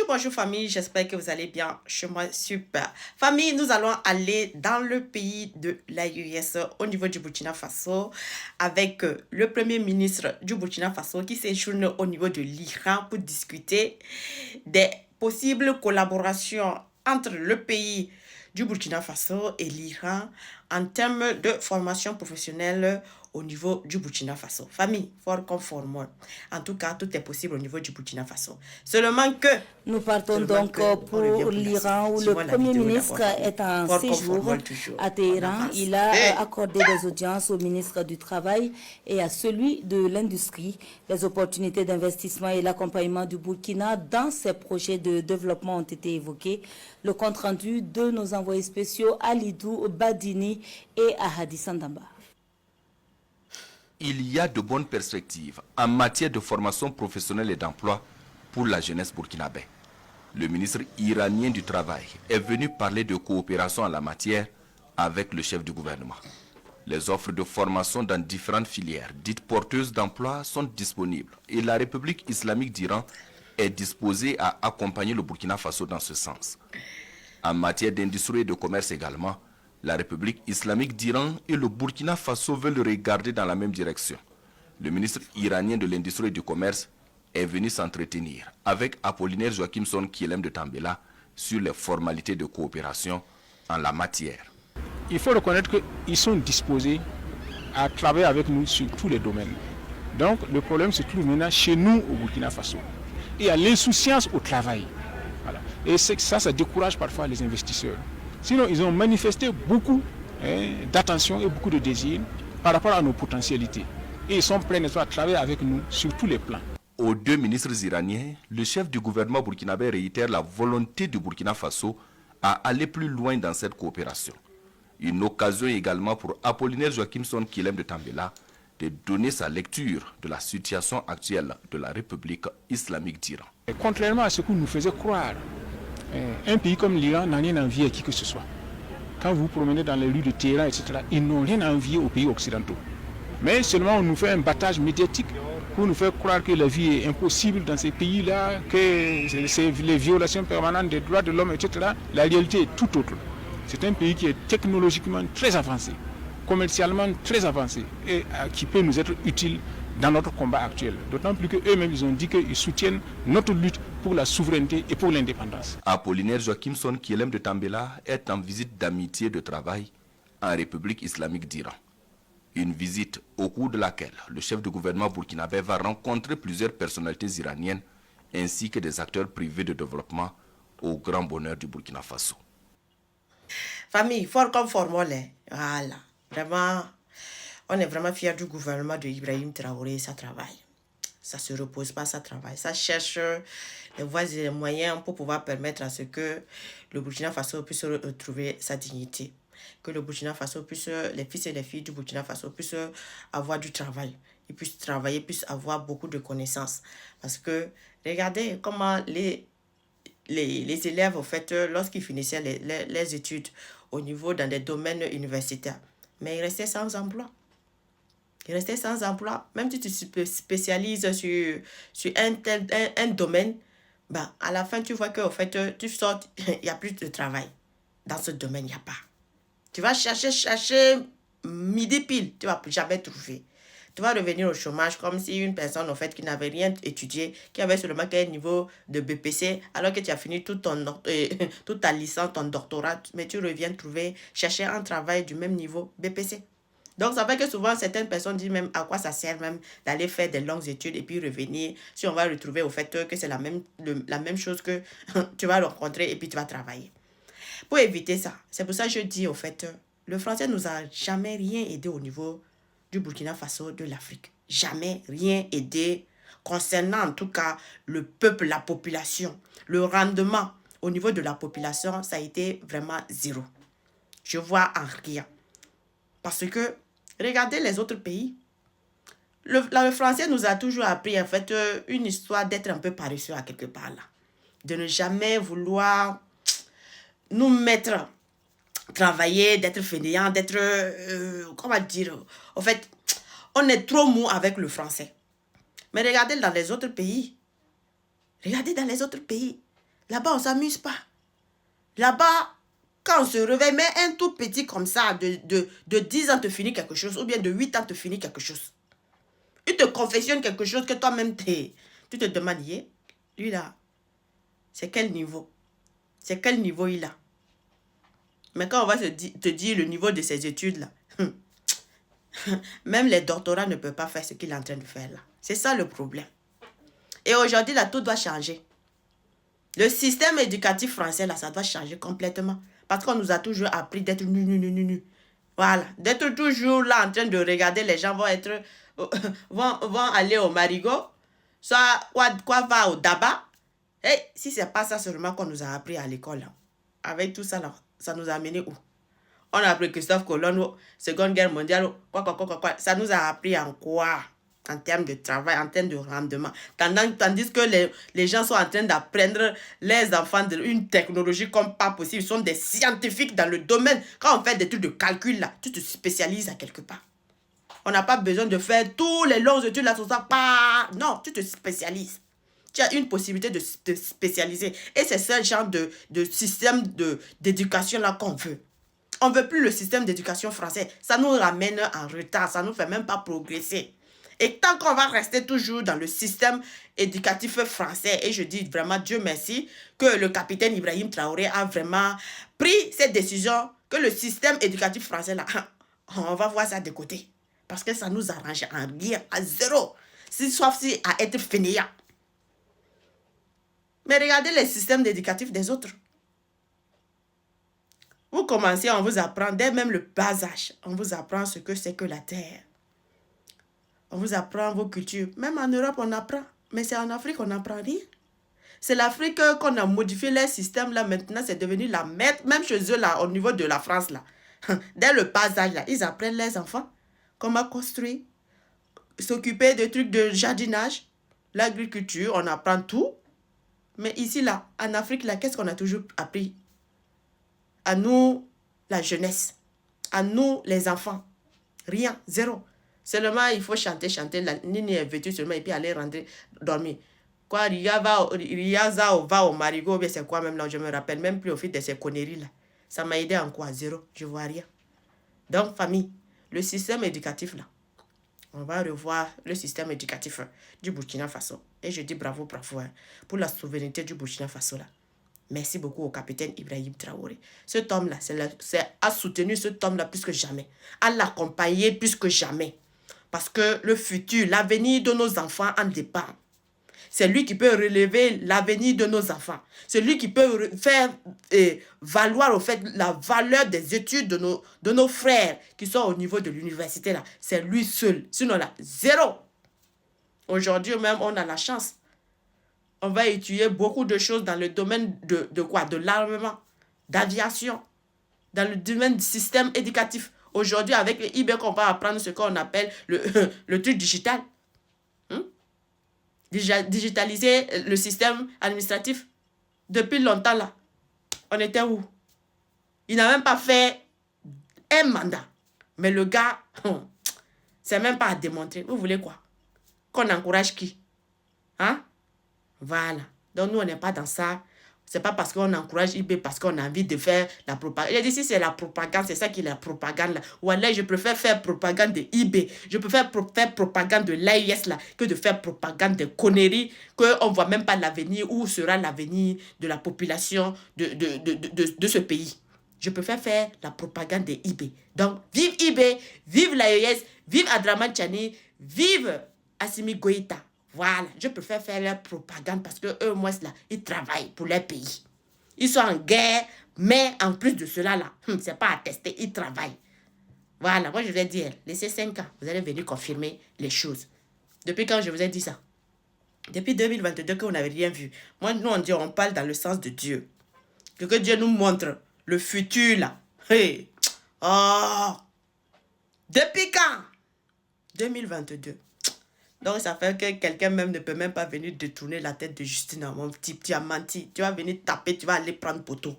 Bonjour famille, j'espère que vous allez bien. Chez moi, super. Famille, nous allons aller dans le pays de l'AES au niveau du Burkina Faso avec le premier ministre du Burkina Faso qui séjourne au niveau de l'Iran pour discuter des possibles collaborations entre le pays du Burkina Faso et l'Iran en termes de formation professionnelle au niveau du Burkina Faso. Famille, fort conforme. En tout cas, tout est possible au niveau du Burkina Faso. Seulement que... Nous partons donc pour l'Iran où le Premier ministre est en séjour à Téhéran. Il a accordé des audiences au ministre du Travail et à celui de l'Industrie. Les opportunités d'investissement et l'accompagnement du Burkina dans ses projets de développement ont été évoqués. Le compte-rendu de nos envoyés spéciaux Alidou Badini et Ahadi Sandamba. Il y a de bonnes perspectives en matière de formation professionnelle et d'emploi pour la jeunesse burkinabé. Le ministre iranien du Travail est venu parler de coopération en la matière avec le chef du gouvernement. Les offres de formation dans différentes filières dites porteuses d'emploi sont disponibles et la République islamique d'Iran est disposée à accompagner le Burkina Faso dans ce sens. En matière d'industrie et de commerce également, la République islamique d'Iran et le Burkina Faso veulent regarder dans la même direction. Le ministre iranien de l'industrie et du commerce est venu s'entretenir avec Apollinaire Joachim Son Kielem de Tambela sur les formalités de coopération en la matière. Il faut reconnaître qu'ils sont disposés à travailler avec nous sur tous les domaines. Donc le problème se trouve maintenant chez nous au Burkina Faso. Il y a l'insouciance au travail. Voilà. Et ça décourage parfois les investisseurs. Sinon, ils ont manifesté beaucoup d'attention et beaucoup de désir par rapport à nos potentialités. Et ils sont prêts à travailler avec nous sur tous les plans. Aux deux ministres iraniens, le chef du gouvernement burkinabé réitère la volonté du Burkina Faso à aller plus loin dans cette coopération. Une occasion également pour Apollinaire Joachim Son Kielem de Tambela de donner sa lecture de la situation actuelle de la République islamique d'Iran. Contrairement à ce qu'on nous faisait croire, un pays comme l'Iran n'a rien à envier à qui que ce soit. Quand vous vous promenez dans les rues de Téhéran, etc., ils n'ont rien à envier aux pays occidentaux. Mais seulement on nous fait un battage médiatique pour nous faire croire que la vie est impossible dans ces pays-là, que c'est les violations permanentes des droits de l'homme, etc. La réalité est tout autre. C'est un pays qui est technologiquement très avancé, commercialement très avancé et qui peut nous être utile dans notre combat actuel. D'autant plus qu'eux-mêmes, ils ont dit qu'ils soutiennent notre lutte pour la souveraineté et pour l'indépendance. Apollinaire Joachim Son Kielem de Tambela est en visite d'amitié de travail en République islamique d'Iran. Une visite au cours de laquelle le chef du gouvernement burkinabé va rencontrer plusieurs personnalités iraniennes ainsi que des acteurs privés de développement au grand bonheur du Burkina Faso. Famille, fort comme formole. Voilà. Vraiment, on est vraiment fiers du gouvernement de Ibrahim Traoré, ça travaille. Ça ne se repose pas, ça travaille. Ça cherche les voies et les moyens pour pouvoir permettre à ce que le Burkina Faso puisse retrouver sa dignité. Que le Burkina Faso puisse, les fils et les filles du Burkina Faso puissent avoir du travail. Ils puissent travailler, puissent avoir beaucoup de connaissances. Parce que, regardez comment les élèves, en fait, lorsqu'ils finissaient les études au niveau dans des domaines universitaires, mais ils restaient sans emploi. Ils restaient sans emploi. Même si tu te spécialises sur un domaine, ben, à la fin, tu vois qu'en fait, tu sors, il n'y a plus de travail. Dans ce domaine, il n'y a pas. Tu vas chercher midi pile, tu ne vas plus jamais trouver. Tu vas revenir au chômage comme si une personne en fait, qui n'avait rien étudié, qui avait seulement un niveau de BPC, alors que tu as fini toute ta licence, ton doctorat, mais tu reviens chercher un travail du même niveau BPC. Donc, ça fait que souvent, certaines personnes disent même à quoi ça sert même d'aller faire des longues études et puis revenir, si on va retrouver au fait que c'est la même chose que tu vas rencontrer et puis tu vas travailler. Pour éviter ça, c'est pour ça que je dis au fait, le français nous a jamais rien aidé au niveau du Burkina Faso, de l'Afrique. Jamais rien aidé concernant en tout cas le peuple, la population. Le rendement au niveau de la population, ça a été vraiment zéro. Je vois en rien. Parce que, regardez les autres pays. Le français nous a toujours appris en fait une histoire d'être un peu paresseux à quelque part là. De ne jamais vouloir nous mettre, travailler, d'être fainéant, d'être, comment dire, en fait, on est trop mou avec le français. Mais regardez dans les autres pays. Là-bas, on ne s'amuse pas. Là-bas, quand on se réveille, mais un tout petit comme ça, de 10 ans te finit quelque chose, ou bien de 8 ans te finit quelque chose. Il te confessionne quelque chose que toi-même, tu te demandes, lui là, c'est quel niveau? C'est quel niveau il a? Mais quand on va te dire le niveau de ses études là, même les doctorats ne peuvent pas faire ce qu'il est en train de faire là. C'est ça le problème. Et aujourd'hui là, tout doit changer. Le système éducatif français là, ça doit changer complètement. Parce qu'on nous a toujours appris d'être nu. Voilà, d'être toujours là en train de regarder les gens vont aller au marigot, soit quoi va au daba. Et si c'est pas ça seulement qu'on nous a appris à l'école là, avec tout ça là, ça nous a amené où? On a appris Christophe Colomb, Seconde Guerre mondiale, quoi. Ça nous a appris en quoi? En termes de travail, en termes de rendement. Tandis que les gens sont en train d'apprendre les enfants une technologie comme pas possible. Ils sont des scientifiques dans le domaine. Quand on fait des trucs de calcul là, tu te spécialises à quelque part. On n'a pas besoin de faire tous les longues études là, tout ça. Non, tu te spécialises. Tu as une possibilité de te spécialiser. Et c'est ce genre de système d'éducation là qu'on veut. On ne veut plus le système d'éducation français. Ça nous ramène en retard. Ça ne nous fait même pas progresser. Et tant qu'on va rester toujours dans le système éducatif français, et je dis vraiment Dieu merci que le capitaine Ibrahim Traoré a vraiment pris cette décision, que le système éducatif français, là, on va voir ça de côté. Parce que ça nous arrange en rien, à zéro. Sauf si à être fainéant. Mais regardez les systèmes éducatifs des autres. Vous commencez, on vous apprend, dès même le bas âge, on vous apprend ce que c'est que la terre. On vous apprend vos cultures. Même en Europe, on apprend. Mais c'est en Afrique, on n'apprend rien. C'est l'Afrique qu'on a modifié les systèmes là. Maintenant, c'est devenu la maître. Même chez eux, là, au niveau de la France, là. Dès le bas âge, là, ils apprennent les enfants comment construire, s'occuper de trucs de jardinage, l'agriculture, on apprend tout. Mais ici, là, en Afrique, là, qu'est-ce qu'on a toujours appris? À nous, la jeunesse. À nous, les enfants. Rien, zéro. Seulement, il faut chanter. La Nini est vêtue seulement et puis aller rentrer, dormir. Quoi, Ria va au marigot, mais c'est quoi même là? Je me rappelle même plus au fil de ces conneries là. Ça m'a aidé en quoi? Zéro. Je vois rien. Donc, famille, le système éducatif là, on va revoir le système éducatif du Burkina Faso. Et je dis bravo pour la souveraineté du Burkina Faso là. Merci beaucoup au capitaine Ibrahim Traoré. Cet homme-là, a soutenu cet homme-là plus que jamais. A l'accompagné plus que jamais. Parce que le futur, l'avenir de nos enfants en dépend. C'est lui qui peut relever l'avenir de nos enfants. C'est lui qui peut faire valoir au fait la valeur des études de nos frères qui sont au niveau de l'université là. C'est lui seul. Sinon là, zéro. Aujourd'hui même, on a la chance. On va étudier beaucoup de choses dans le domaine de quoi? De l'armement, d'aviation, dans le domaine du système éducatif. Aujourd'hui, avec les IB, on va apprendre ce qu'on appelle le truc digital. Digitaliser le système administratif. Depuis longtemps, là, on était où? Il n'a même pas fait un mandat. Mais le gars, c'est même pas à démontrer. Vous voulez quoi? Qu'on encourage qui? Hein? Voilà. Donc, nous, on n'est pas dans ça. C'est pas parce qu'on encourage IB, parce qu'on a envie de faire la propagande. J'ai dit, si c'est la propagande, c'est ça qui est la propagande là. Ou alors, je préfère faire propagande de IB. Je préfère faire propagande de l'AIS là, que de faire propagande de conneries, qu'on ne voit même pas l'avenir, où sera l'avenir de la population de ce pays. Je préfère faire la propagande de IB. Donc, vive IB, vive l'AIS, vive Adraman Tchani, vive Assimi Goïta. Voilà, je préfère faire leur propagande parce que eux, moi, là, ils travaillent pour leur pays. Ils sont en guerre, mais en plus de cela, là, c'est pas attesté, ils travaillent. Voilà, moi, je vais dire, laissez 5 ans, vous allez venir confirmer les choses. Depuis quand je vous ai dit ça? Depuis 2022 qu'on n'avait rien vu. Moi, nous, on parle dans le sens de Dieu. Que Dieu nous montre le futur, là. Hey. Oh! Depuis quand? 2022. Donc, ça fait que quelqu'un même ne peut même pas venir détourner la tête de Justine. Mon petit, tu as menti. Tu vas venir taper, tu vas aller prendre poteau.